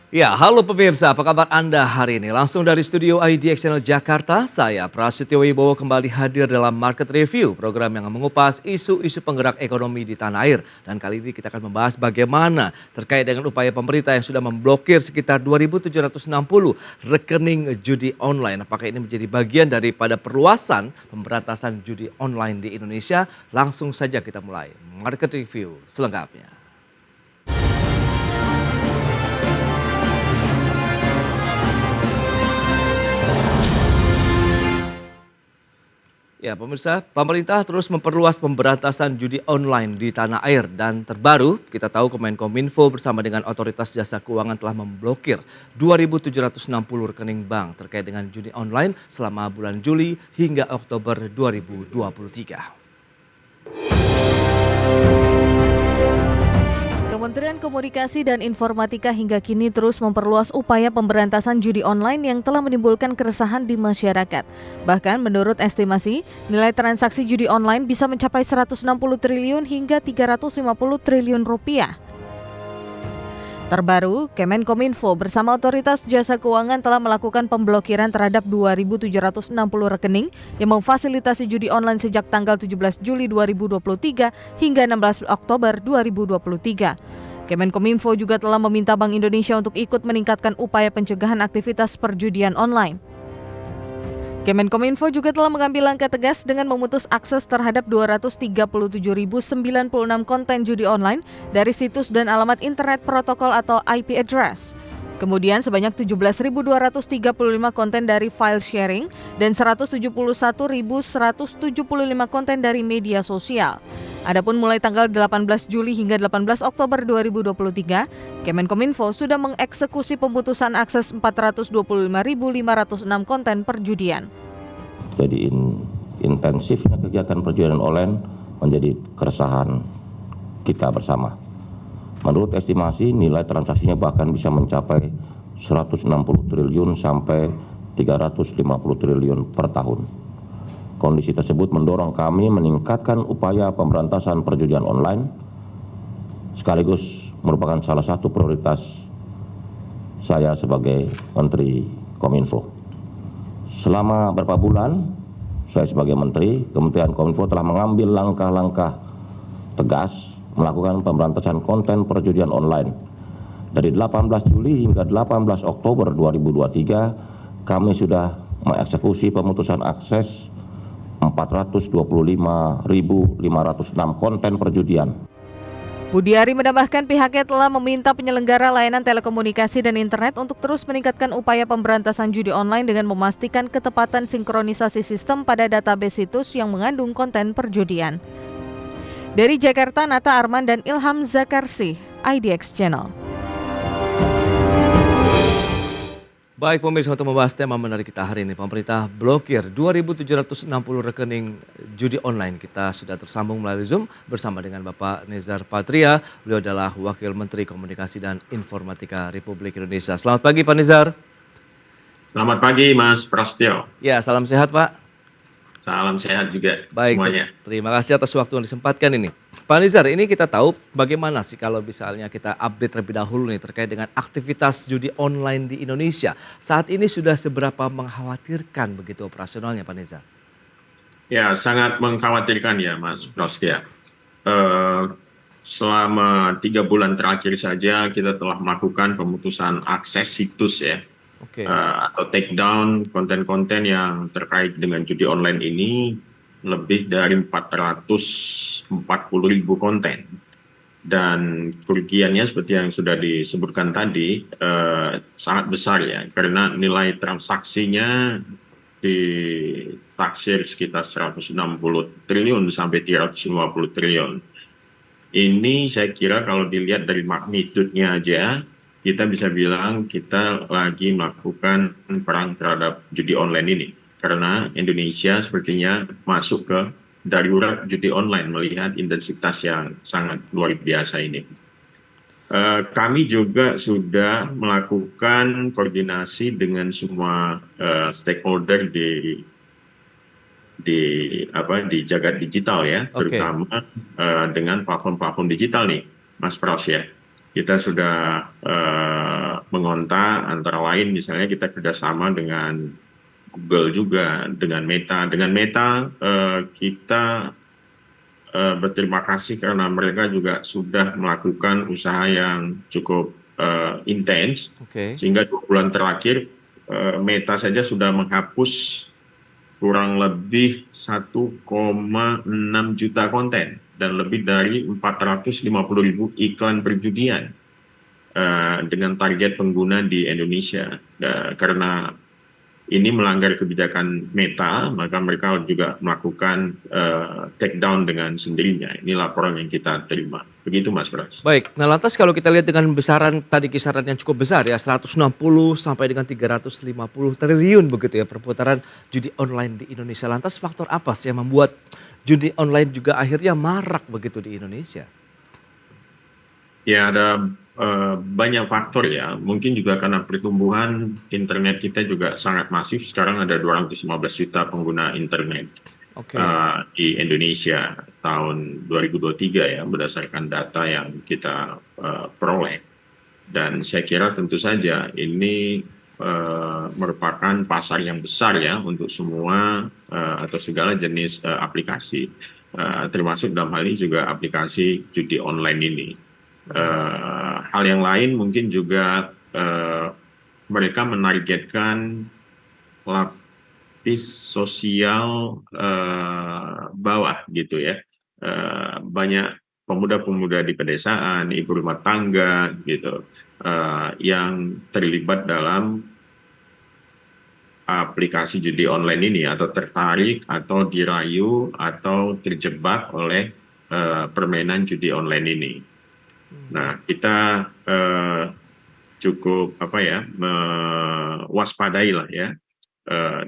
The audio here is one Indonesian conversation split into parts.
Ya, halo pemirsa, apa kabar Anda hari ini? Langsung dari studio IDX Channel Jakarta, saya Prasetyo Wibowo kembali hadir dalam Market Review, program yang mengupas isu-isu penggerak ekonomi di tanah air. Dan kali ini kita akan membahas bagaimana terkait dengan upaya pemerintah yang sudah memblokir sekitar 2.760 rekening judi online. Apakah ini menjadi bagian daripada perluasan pemberantasan judi online di Indonesia? Langsung saja kita mulai Market Review selengkapnya. Ya, pemirsa, pemerintah terus memperluas pemberantasan judi online di tanah air dan terbaru kita tahu Kemenkominfo bersama dengan Otoritas Jasa Keuangan telah memblokir 2.760 rekening bank terkait dengan judi online selama bulan Juli hingga Oktober 2023. Kementerian Komunikasi dan Informatika hingga kini terus memperluas upaya pemberantasan judi online yang telah menimbulkan keresahan di masyarakat. Bahkan menurut estimasi, nilai transaksi judi online bisa mencapai 160 triliun hingga 350 triliun rupiah. Terbaru, Kemenkominfo bersama Otoritas Jasa Keuangan telah melakukan pemblokiran terhadap 2.760 rekening yang memfasilitasi judi online sejak tanggal 17 Juli 2023 hingga 16 Oktober 2023. Kemenkominfo juga telah meminta Bank Indonesia untuk ikut meningkatkan upaya pencegahan aktivitas perjudian online. Kemenkominfo juga telah mengambil langkah tegas dengan memutus akses terhadap 237.096 konten judi online dari situs dan alamat internet protokol atau IP address. Kemudian sebanyak 17.235 konten dari file sharing dan 171.175 konten dari media sosial. Adapun mulai tanggal 18 Juli hingga 18 Oktober 2023, Kemenkominfo sudah mengeksekusi pemutusan akses 425.506 konten perjudian. Jadi intensifnya kegiatan perjudian online menjadi keresahan kita bersama. Menurut estimasi, nilai transaksinya bahkan bisa mencapai 160 triliun sampai 350 triliun per tahun. Kondisi tersebut mendorong kami meningkatkan upaya pemberantasan perjudian online, sekaligus merupakan salah satu prioritas saya sebagai Menteri Kominfo. Selama beberapa bulan, saya sebagai Menteri, Kementerian Kominfo telah mengambil langkah-langkah tegas melakukan pemberantasan konten perjudian online. Dari 18 Juli hingga 18 Oktober 2023, kami sudah mengeksekusi pemutusan akses 425.506 konten perjudian. Budiari menambahkan pihaknya telah meminta penyelenggara layanan telekomunikasi dan internet untuk terus meningkatkan upaya pemberantasan judi online dengan memastikan ketepatan sinkronisasi sistem pada database situs yang mengandung konten perjudian. Dari Jakarta, Nata Arman dan Ilham Zakarsi, IDX Channel. Baik pemirsa, untuk membahas tema menarik kita hari ini, pemerintah blokir 2.760 rekening judi online. Kita sudah tersambung melalui Zoom bersama dengan Bapak Nezar Patria. Beliau adalah Wakil Menteri Komunikasi dan Informatika Republik Indonesia. Selamat pagi Pak Nezar. Selamat pagi Mas Prasetyo. Ya, salam sehat Pak. Salam sehat juga Baik, semuanya. Terima kasih atas waktu yang disempatkan ini. Pak Nizar, ini kita tahu bagaimana sih kalau misalnya kita update terlebih dahulu nih terkait dengan aktivitas judi online di Indonesia. Saat ini sudah seberapa mengkhawatirkan begitu operasionalnya Pak Nizar? Ya, sangat mengkhawatirkan ya Mas Prasetyo. Selama 3 bulan terakhir saja kita telah melakukan pemutusan akses situs ya. Atau take down konten-konten yang terkait dengan judi online ini lebih dari 440.000 konten, dan kerugiannya seperti yang sudah disebutkan tadi sangat besar ya, karena nilai transaksinya ditaksir sekitar 160 triliun sampai 350 triliun. Ini saya kira kalau dilihat dari magnitudenya aja, kita bisa bilang kita lagi melakukan perang terhadap judi online ini. Karena Indonesia sepertinya masuk ke darurat judi online melihat intensitas yang sangat luar biasa ini. Kami juga sudah melakukan koordinasi dengan semua stakeholder di jagat digital ya, terutama dengan platform-platform digital nih, Mas Pras ya. Kita sudah mengontak, antara lain misalnya kita kerjasama dengan Google juga, dengan Meta. Dengan Meta kita berterima kasih karena mereka juga sudah melakukan usaha yang cukup intens, Oke. sehingga 2 bulan terakhir Meta saja sudah menghapus kurang lebih 1,6 juta konten dan lebih dari 450.000 iklan perjudian dengan target pengguna di Indonesia. Karena ini melanggar kebijakan Meta, maka mereka juga melakukan take down dengan sendirinya. Ini laporan yang kita terima. Begitu Mas Pras. Baik, nah lantas kalau kita lihat dengan besaran tadi kisaran yang cukup besar ya 160 sampai dengan 350 triliun begitu ya perputaran judi online di Indonesia. Lantas faktor apa sih yang membuat judi online juga akhirnya marak begitu di Indonesia? Ya ada banyak faktor ya. Mungkin juga karena pertumbuhan internet kita juga sangat masif. Sekarang ada 215 juta pengguna internet Oke. di Indonesia tahun 2023 ya, berdasarkan data yang kita peroleh. Dan saya kira tentu saja ini merupakan pasar yang besar ya untuk semua atau segala jenis aplikasi, termasuk dalam hal ini juga aplikasi judi online ini. Hal yang lain mungkin juga mereka menargetkan lapis sosial bawah gitu ya. Banyak pemuda-pemuda di pedesaan, ibu rumah tangga gitu, yang terlibat dalam aplikasi judi online ini atau tertarik atau dirayu atau terjebak oleh permainan judi online ini. Nah, kita cukup mewaspadai lah ya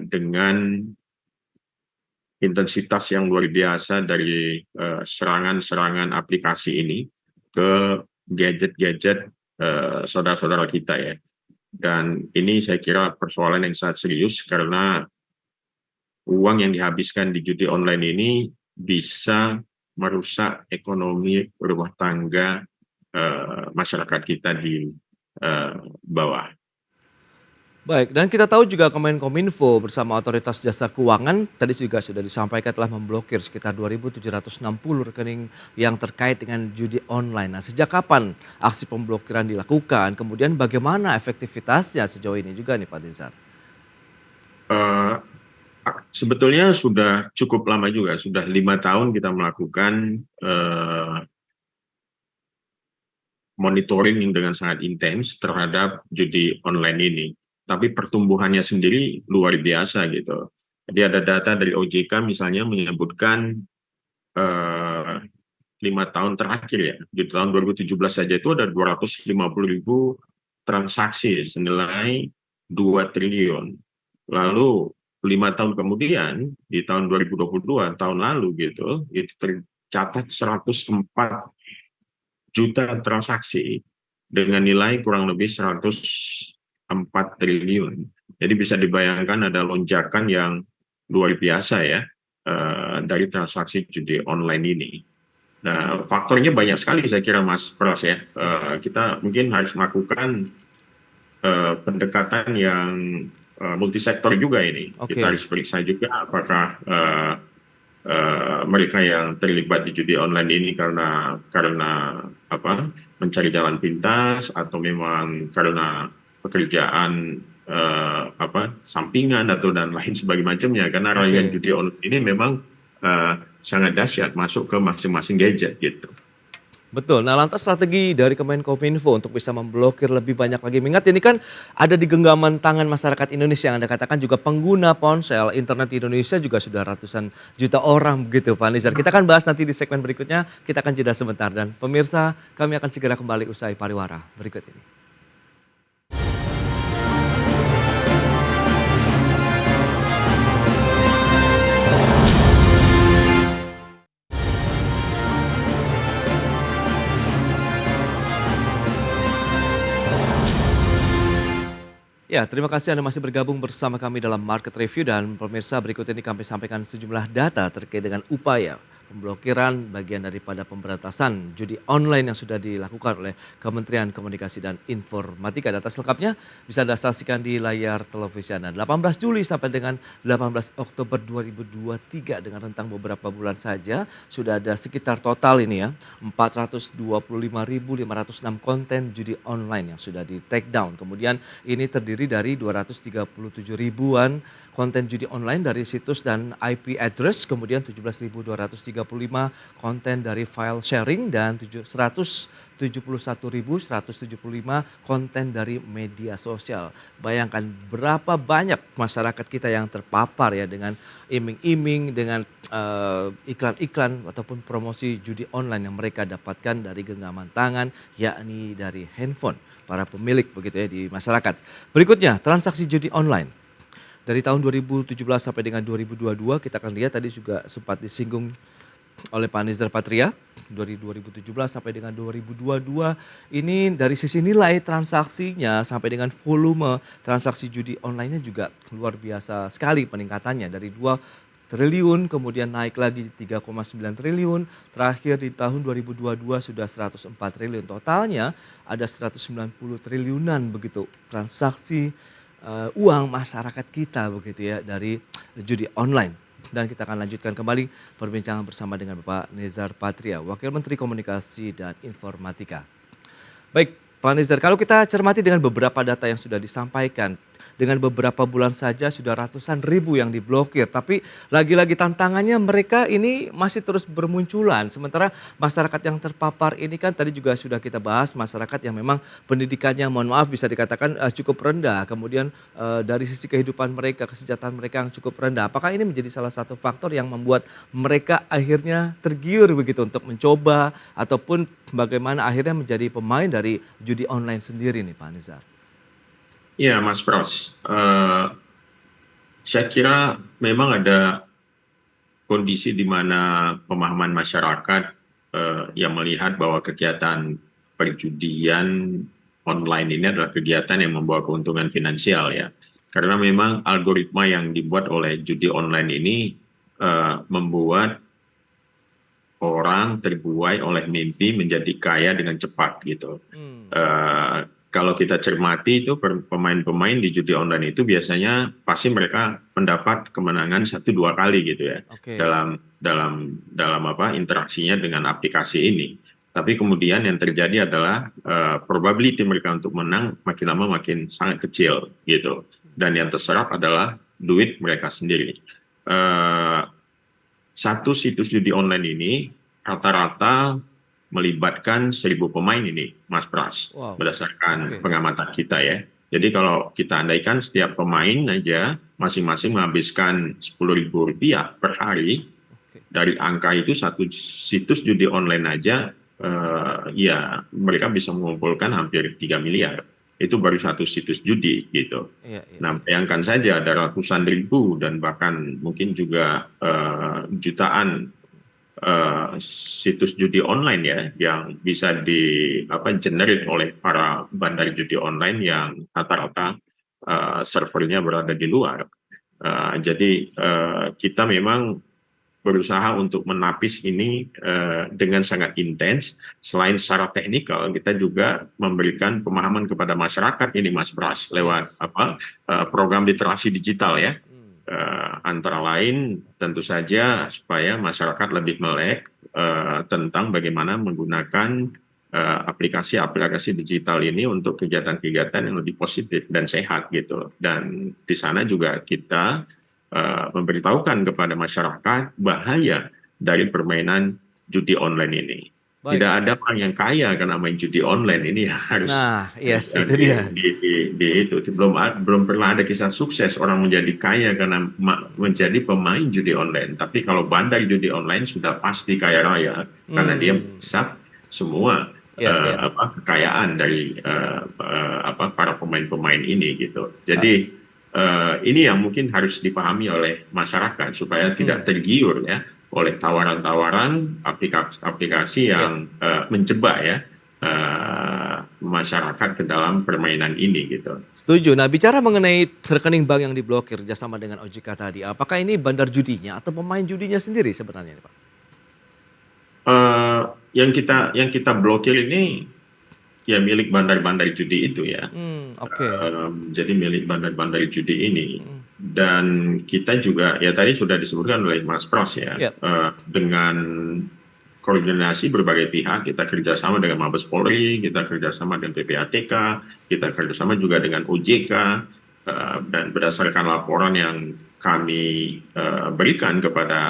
dengan intensitas yang luar biasa dari serangan-serangan aplikasi ini ke gadget-gadget saudara-saudara kita ya. Dan ini saya kira persoalan yang sangat serius karena uang yang dihabiskan di judi online ini bisa merusak ekonomi rumah tangga masyarakat kita di bawah. Baik, dan kita tahu juga Kemenkominfo bersama Otoritas Jasa Keuangan tadi juga sudah disampaikan telah memblokir sekitar 2.760 rekening yang terkait dengan judi online. Nah, sejak kapan aksi pemblokiran dilakukan? Kemudian bagaimana efektivitasnya sejauh ini juga nih Pak Nizar? Sebetulnya sudah cukup lama juga, sudah 5 tahun kita melakukan monitoring dengan sangat intens terhadap judi online ini. Tapi pertumbuhannya sendiri luar biasa gitu. Jadi ada data dari OJK misalnya menyebutkan 5 tahun terakhir ya, di tahun 2017 saja itu ada 250.000 transaksi senilai 2 triliun. Lalu 5 tahun kemudian di tahun 2022 tahun lalu gitu, itu tercatat 104 juta transaksi dengan nilai kurang lebih 104 triliun. Jadi bisa dibayangkan ada lonjakan yang luar biasa ya dari transaksi judi online ini. Nah, faktornya banyak sekali saya kira Mas Pras ya. Kita mungkin harus melakukan pendekatan yang multisektor juga ini. Oke. Kita harus periksa juga apakah mereka yang terlibat di judi online ini karena mencari jalan pintas atau memang karena pekerjaan sampingan atau dan lain sebagainya, karena rayuan judi online ini memang sangat dahsyat masuk ke masing-masing gadget gitu. Betul. Nah, lantas strategi dari Kemenkominfo untuk bisa memblokir lebih banyak lagi. Mengingat ini kan ada di genggaman tangan masyarakat Indonesia yang Anda katakan juga pengguna ponsel internet di Indonesia juga sudah ratusan juta orang begitu Pak Nizar. Kita akan bahas nanti di segmen berikutnya. Kita akan jeda sebentar dan pemirsa kami akan segera kembali usai pariwara berikut ini. Ya, terima kasih Anda masih bergabung bersama kami dalam Market Review dan pemirsa berikut ini kami sampaikan sejumlah data terkait dengan upaya pemblokiran bagian daripada pemberantasan judi online yang sudah dilakukan oleh Kementerian Komunikasi dan Informatika. Data selengkapnya bisa Anda saksikan di layar televisi Anda. 18 Juli sampai dengan 18 Oktober 2023 dengan rentang beberapa bulan saja sudah ada sekitar total ini ya 425.506 konten judi online yang sudah di take down. Kemudian ini terdiri dari 237 ribuan konten judi online dari situs dan IP address, kemudian 17.235 konten dari file sharing dan 171.175 konten dari media sosial. Bayangkan berapa banyak masyarakat kita yang terpapar ya dengan iming-iming, dengan iklan-iklan ataupun promosi judi online yang mereka dapatkan dari genggaman tangan, yakni dari handphone para pemilik begitu ya di masyarakat. Berikutnya, transaksi judi online. Dari tahun 2017 sampai dengan 2022 kita akan lihat tadi juga sempat disinggung oleh Pak Nizar Patria dari 2017 sampai dengan 2022 ini dari sisi nilai transaksinya sampai dengan volume transaksi judi online-nya juga luar biasa sekali peningkatannya dari 2 triliun kemudian naik lagi 3,9 triliun, terakhir di tahun 2022 sudah 104 triliun. Totalnya ada 190 triliunan begitu transaksi uang masyarakat kita begitu ya dari judi online. Dan kita akan lanjutkan kembali perbincangan bersama dengan Bapak Nizar Patria, Wakil Menteri Komunikasi dan Informatika. Baik, Pak Nizar, kalau kita cermati dengan beberapa data yang sudah disampaikan, dengan beberapa bulan saja sudah ratusan ribu yang diblokir. Tapi lagi-lagi tantangannya mereka ini masih terus bermunculan. Sementara masyarakat yang terpapar ini kan tadi juga sudah kita bahas, masyarakat yang memang pendidikannya mohon maaf bisa dikatakan cukup rendah. Kemudian dari sisi kehidupan mereka, kesejahteraan mereka yang cukup rendah. Apakah ini menjadi salah satu faktor yang membuat mereka akhirnya tergiur begitu untuk mencoba ataupun bagaimana akhirnya menjadi pemain dari judi online sendiri nih Pak Nizar? Ya, Mas Pros. Saya kira memang ada kondisi di mana pemahaman masyarakat yang melihat bahwa kegiatan perjudian online ini adalah kegiatan yang membawa keuntungan finansial ya. Karena memang algoritma yang dibuat oleh judi online ini membuat orang terbuai oleh mimpi menjadi kaya dengan cepat gitu. Kalau kita cermati itu pemain-pemain di judi online itu biasanya pasti mereka mendapat kemenangan 1-2 kali gitu ya. dalam apa interaksinya dengan aplikasi ini. Tapi kemudian yang terjadi adalah probability mereka untuk menang makin lama makin sangat kecil gitu. Dan yang terserap adalah duit mereka sendiri. Satu situs judi online ini rata-rata melibatkan 1.000 pemain ini, Mas Pras, berdasarkan pengamatan kita ya. Jadi kalau kita andaikan setiap pemain aja masing-masing menghabiskan Rp10.000 per hari, dari angka itu satu situs judi online aja, ya mereka bisa mengumpulkan hampir 3 miliar. Itu baru satu situs judi gitu. Nah, bayangkan saja ada ratusan ribu dan bahkan mungkin juga jutaan situs judi online ya yang bisa generate oleh para bandar judi online yang rata-rata servernya berada di luar. Jadi kita memang berusaha untuk menapis ini dengan sangat intens. Selain secara teknikal, kita juga memberikan pemahaman kepada masyarakat ini, Mas Pras, lewat program literasi digital ya. Antara lain tentu saja supaya masyarakat lebih melek tentang bagaimana menggunakan aplikasi-aplikasi digital ini untuk kegiatan-kegiatan yang lebih positif dan sehat gitu. Dan di sana juga kita memberitahukan kepada masyarakat bahaya dari permainan judi online ini. Tidak ada orang yang kaya karena main judi online ini harus. Nah, itu dia. Belum pernah ada kisah sukses orang menjadi kaya karena menjadi pemain judi online. Tapi kalau bandar judi online sudah pasti kaya raya karena dia menghisap semua kekayaan dari para pemain-pemain ini gitu. Jadi ini yang mungkin harus dipahami oleh masyarakat supaya tidak tergiur ya oleh tawaran-tawaran aplikasi yang menjebak ya masyarakat ke dalam permainan ini gitu. Setuju. Nah, bicara mengenai rekening bank yang diblokir kerjasama dengan OJK tadi, apakah ini bandar judinya atau pemain judinya sendiri sebenarnya, Pak? Eh, yang kita blokir ini ya milik bandar-bandar judi itu ya. Oke. Jadi milik bandar-bandar judi ini. Mm. Dan kita juga ya tadi sudah disebutkan oleh Mas Pras ya, Yap. dengan koordinasi berbagai pihak, kita kerjasama dengan Mabes Polri, kita kerjasama dengan PPATK, kita kerjasama juga dengan OJK, dan berdasarkan laporan yang kami berikan kepada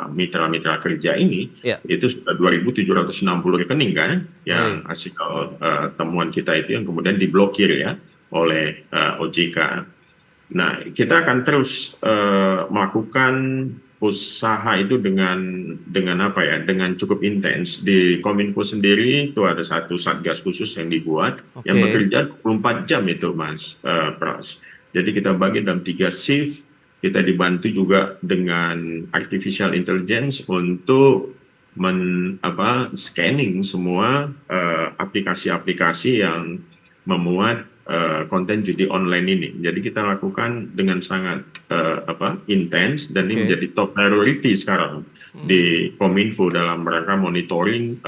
mitra-mitra kerja ini, Ya. itu sudah 2.760 rekening kan, yang Baik. hasil temuan kita itu yang kemudian diblokir ya oleh OJK. Nah, kita akan terus melakukan usaha itu dengan apa ya, dengan cukup intens. Di Kominfo sendiri itu ada satu satgas khusus yang dibuat yang Oke. bekerja 24 jam itu, Mas Pras. Jadi kita bagi dalam 3 shift. Kita dibantu juga dengan artificial intelligence untuk scanning semua aplikasi-aplikasi yang memuat konten judi online ini. Jadi kita lakukan dengan sangat intens, dan ini Oke. menjadi top priority sekarang di Kominfo dalam rangka monitoring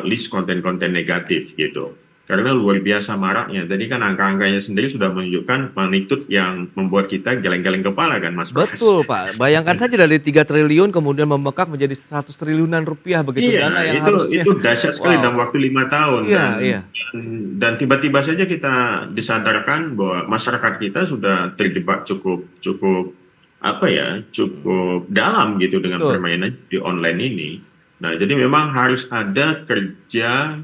list konten-konten negatif gitu. Karena luar biasa maraknya. Tadi kan angka-angkanya sendiri sudah menunjukkan magnitude yang membuat kita geleng-geleng kepala kan, Mas Pras. Betul, Pak. Bayangkan saja dari 3 triliun kemudian membengkak menjadi 100 triliunan rupiah begitu, dana Iya, yang harusnya. itu dahsyat sekali Wow. dalam waktu 5 tahun. Iya, iya. Dan tiba-tiba saja kita disadarkan bahwa masyarakat kita sudah terjebak cukup dalam gitu dengan Betul. permainan di online ini. Nah, jadi memang harus ada kerja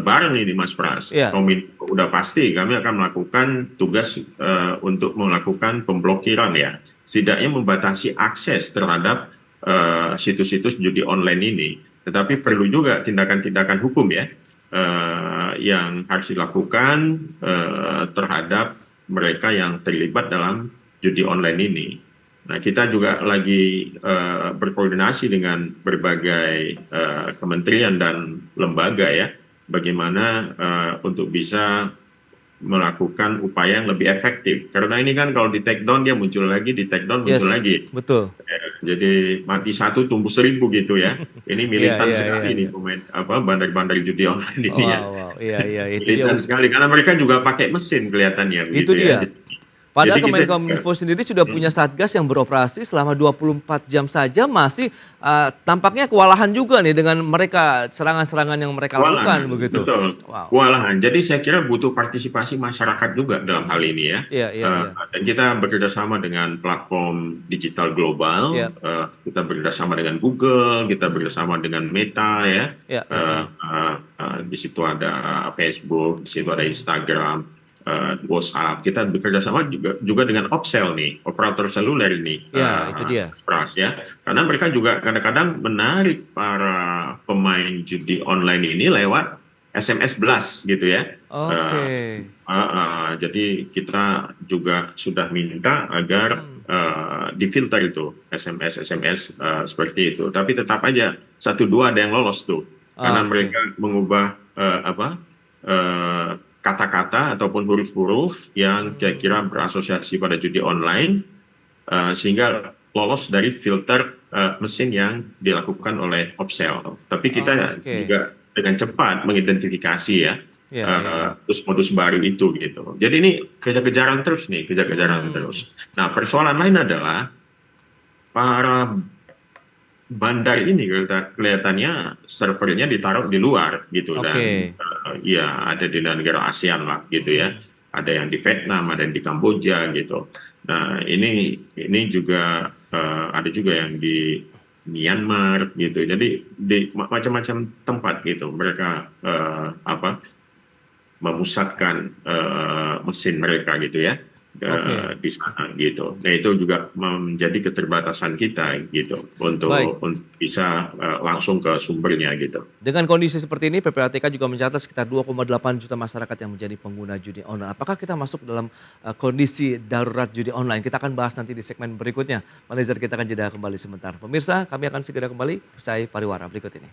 bareng ini, Mas Pras. Iya. Kominfo udah pasti kami akan melakukan tugas untuk melakukan pemblokiran ya, setidaknya membatasi akses terhadap situs-situs judi online ini. Tetapi perlu juga tindakan-tindakan hukum ya, yang harus dilakukan terhadap mereka yang terlibat dalam judi online ini. Nah, kita juga lagi berkoordinasi dengan berbagai kementerian dan lembaga ya, bagaimana untuk bisa melakukan upaya yang lebih efektif. Karena ini kan kalau di take down dia muncul lagi, di take down muncul Yes, lagi. betul. Jadi mati 1 tumbuh 1000 gitu ya. Ini militan Iya, sekali iya. nih pemain bandar-bandar judi online ini ya. Wow, iya, iya. Itu dia. Militan sekali karena mereka juga pakai mesin kelihatannya Itu begitu ya. dia. Padahal Jadi kita Kemenkominfo sendiri sudah punya satgas yang beroperasi selama 24 jam saja, masih tampaknya kewalahan juga nih dengan mereka serangan-serangan yang mereka lakukan begitu. betul. Wow. Kewalahan. Jadi saya kira butuh partisipasi masyarakat juga dalam hal ini ya. Iya, iya, iya. Dan kita bekerja sama dengan platform digital global, Iya. kita bekerja sama dengan Google, kita bekerja sama dengan Meta ya. Iya, Di situ ada Facebook, di situ ada Instagram, WhatsApp. Kita bekerja sama juga dengan Opsel nih, operator seluler ini. Ya, itu dia. Pras ya. Karena mereka juga kadang-kadang menarik para pemain judi online ini lewat SMS blast gitu ya. Oke. Jadi kita juga sudah minta agar difilter itu SMS seperti itu. Tapi tetap aja 1-2 ada yang lolos tuh, karena Oke. mereka mengubah kata-kata ataupun huruf-huruf yang kira-kira berasosiasi pada judi online, sehingga lolos dari filter mesin yang dilakukan oleh Opsel. Tapi kita Oke. juga dengan cepat mengidentifikasi ya Iya, iya. modus baru itu gitu. Jadi ini kejar-kejaran terus nih, kejar-kejaran terus. Nah, persoalan lain adalah para bandar ini kelihatannya servernya ditaruh di luar gitu, dan ya ada di negara ASEAN lah gitu ya. Ada yang di Vietnam, ada yang di Kamboja gitu. Nah, ini juga ada juga yang di Myanmar gitu. Jadi di macam-macam tempat gitu mereka memusatkan mesin mereka gitu ya. Di sana gitu. Nah, itu juga menjadi keterbatasan kita gitu untuk bisa langsung ke sumbernya gitu. Dengan kondisi seperti ini, PPATK juga mencatat sekitar 2,8 juta masyarakat yang menjadi pengguna judi online. Apakah kita masuk dalam kondisi darurat judi online? Kita akan bahas nanti di segmen berikutnya. Manajer kita akan jeda kembali sebentar. Pemirsa, kami akan segera kembali usai pariwara berikut ini.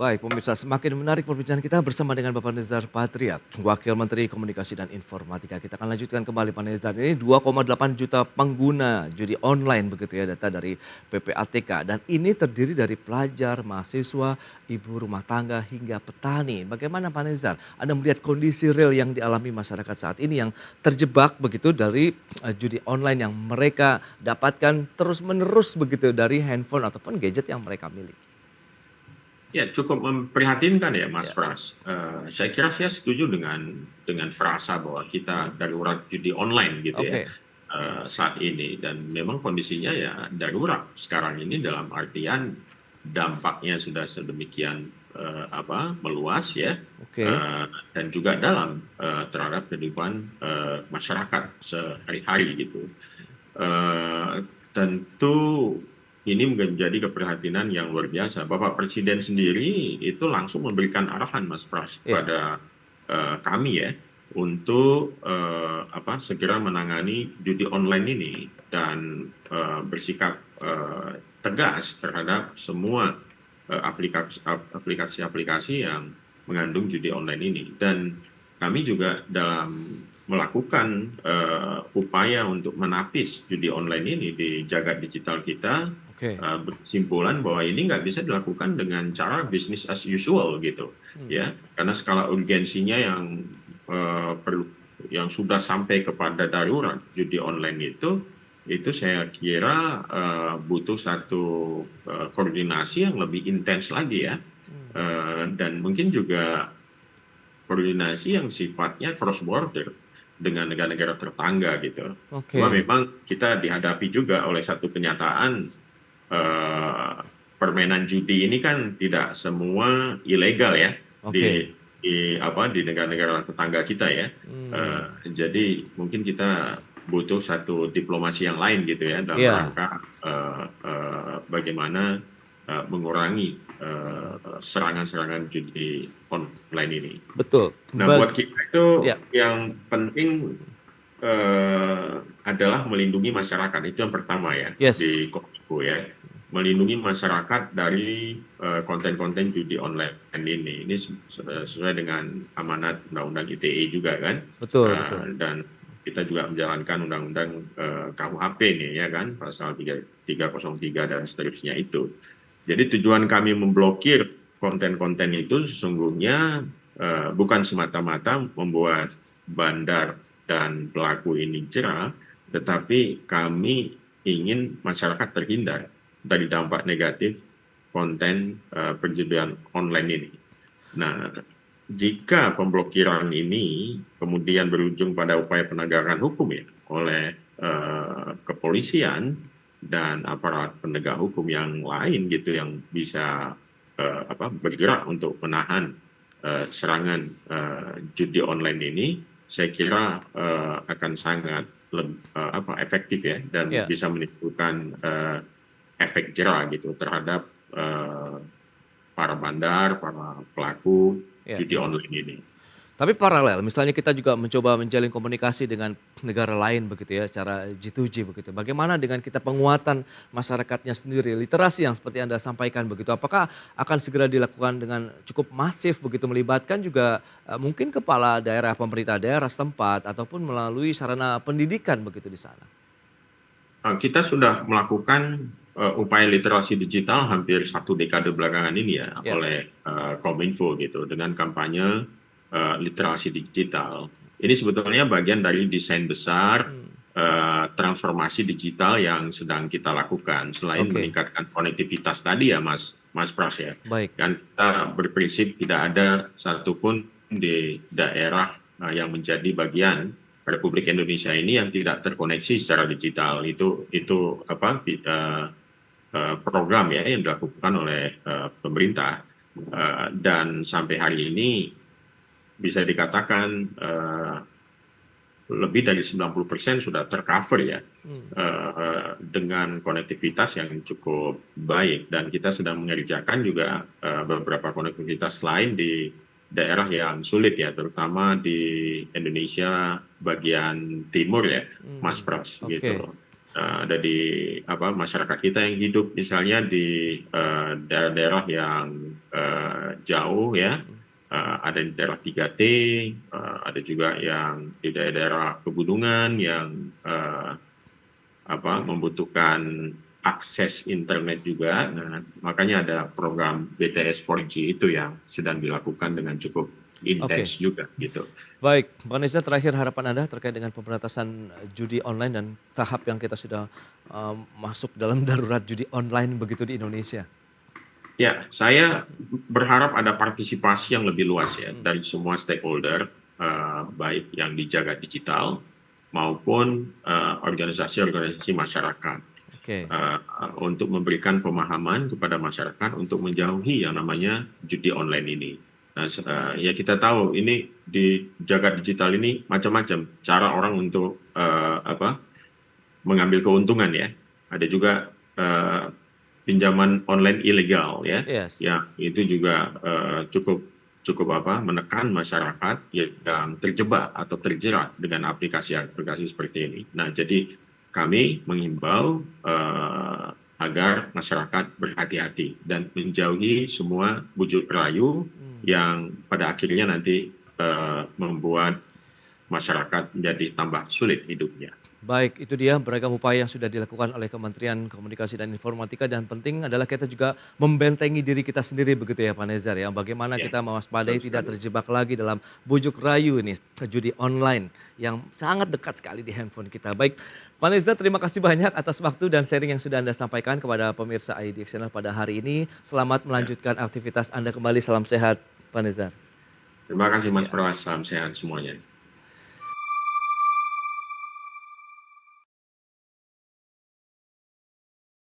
Baik, pemirsa, semakin menarik perbincangan kita bersama dengan Bapak Nezar Patria, Wakil Menteri Komunikasi dan Informatika. Kita akan lanjutkan kembali Pak Nezar. Ini 2,8 juta pengguna judi online begitu ya, data dari PPATK. Dan ini terdiri dari pelajar, mahasiswa, ibu rumah tangga hingga petani. Bagaimana Pak Nezar? Anda melihat kondisi real yang dialami masyarakat saat ini yang terjebak begitu dari judi online yang mereka dapatkan terus-menerus begitu dari handphone ataupun gadget yang mereka miliki. Ya, cukup memprihatinkan ya, Mas Ya, Pras. Saya kira saya setuju dengan frasa bahwa kita darurat judi online gitu ya, oke, saat ini. Dan memang kondisinya ya darurat sekarang ini dalam artian dampaknya sudah sedemikian meluas ya, oke, dan juga dalam terhadap kehidupan masyarakat sehari-hari gitu. Tentu ini menjadi keprihatinan yang luar biasa. Bapak Presiden sendiri itu langsung memberikan arahan, Mas Pras, ya, kepada kami ya untuk segera menangani judi online ini dan bersikap tegas terhadap semua aplikasi-aplikasi yang mengandung judi online ini. Dan kami juga dalam melakukan upaya untuk menapis judi online ini di jagat digital kita, oke. berkesimpulan bahwa ini nggak bisa dilakukan dengan cara business as usual gitu ya, karena skala urgensinya yang perlu, yang sudah sampai kepada darurat judi online itu saya kira butuh satu koordinasi yang lebih intens lagi ya, dan mungkin juga koordinasi yang sifatnya cross border dengan negara-negara tetangga gitu. Cuma Oke, memang kita dihadapi juga oleh satu kenyataan, permainan judi ini kan tidak semua ilegal ya oke. di negara-negara tetangga kita ya. Hmm, Jadi mungkin kita butuh satu diplomasi yang lain gitu ya dalam iya, rangka bagaimana mengurangi serangan-serangan judi online ini. betul. Nah, buat kita itu Ya, yang penting adalah melindungi masyarakat. Itu yang pertama ya yes, di Kominfo ya. Melindungi masyarakat dari konten-konten judi online ini. Ini sesuai dengan amanat Undang-Undang ITE juga kan. betul, betul. Dan kita juga menjalankan Undang-Undang KUHP nih ya kan, pasal 303 dan seterusnya itu. Jadi tujuan kami memblokir konten-konten itu sesungguhnya bukan semata-mata membuat bandar dan pelaku ini jera, tetapi kami ingin masyarakat terhindar dari dampak negatif konten perjudian online ini. Nah, jika pemblokiran ini kemudian berujung pada upaya penegakan hukum ya oleh kepolisian dan aparat penegak hukum yang lain gitu yang bisa bergerak untuk menahan serangan judi online ini, saya kira akan sangat efektif ya dan Ya, bisa menimbulkan efek jera gitu terhadap para bandar, para pelaku ya. judi online ini. Tapi paralel, misalnya kita juga mencoba menjalin komunikasi dengan negara lain begitu ya, secara G2G begitu. Bagaimana dengan kita penguatan masyarakatnya sendiri, literasi yang seperti Anda sampaikan begitu. Apakah akan segera dilakukan dengan cukup masif begitu, melibatkan juga mungkin kepala daerah, pemerintah daerah setempat ataupun melalui sarana pendidikan begitu di sana? Kita sudah melakukan upaya literasi digital hampir 1 dekade belakangan ini ya Ya, oleh Kominfo gitu dengan kampanye literasi digital. Ini sebetulnya bagian dari desain besar transformasi digital yang sedang kita lakukan selain oke, meningkatkan konektivitas tadi ya Mas Pras ya. baik. Dan kita berprinsip tidak ada satupun di daerah yang menjadi bagian Republik Indonesia ini yang tidak terkoneksi secara digital. Itu program ya yang dilakukan oleh pemerintah, dan sampai hari ini bisa dikatakan lebih dari 90% sudah tercover ya dengan konektivitas yang cukup baik, dan kita sedang mengerjakan juga beberapa konektivitas lain di daerah yang sulit ya, terutama di Indonesia bagian timur ya, Mas Pras Oke, gitu. Ada di masyarakat kita yang hidup misalnya di daerah-daerah yang jauh ya. Ada di daerah 3T, ada juga yang di daerah pegunungan yang membutuhkan akses internet juga. Nah, makanya ada program BTS 4G itu yang sedang dilakukan dengan cukup intens juga gitu. Baik, Pak Neza, terakhir harapan Anda terkait dengan pemberantasan judi online dan tahap yang kita sudah masuk dalam darurat judi online begitu di Indonesia. Ya, saya berharap ada partisipasi yang lebih luas ya dari semua stakeholder, baik yang di jagat digital maupun organisasi-organisasi masyarakat, untuk memberikan pemahaman kepada masyarakat untuk menjauhi yang namanya judi online ini. Nah, ya kita tahu ini di jagat digital ini macam-macam cara orang untuk mengambil keuntungan ya. Ada juga pinjaman online ilegal ya, ya itu juga cukup menekan masyarakat yang terjebak atau terjerat dengan aplikasi-aplikasi seperti ini. Nah, jadi kami mengimbau agar masyarakat berhati-hati dan menjauhi semua bujuk rayu yang pada akhirnya nanti membuat masyarakat menjadi tambah sulit hidupnya. Baik, itu dia beragam upaya yang sudah dilakukan oleh Kementerian Komunikasi dan Informatika, dan penting adalah kita juga membentengi diri kita sendiri begitu ya Pak Nezar ya. Bagaimana kita mewaspadai tidak terjebak lagi dalam bujuk rayu ini, judi online yang sangat dekat sekali di handphone kita. Baik, Pak Nezar, terima kasih banyak atas waktu dan sharing yang sudah Anda sampaikan kepada pemirsa IDX Channel pada hari ini. Selamat melanjutkan aktivitas Anda kembali, salam sehat Pak Nezar. Terima kasih Mas Pras, salam sehat semuanya.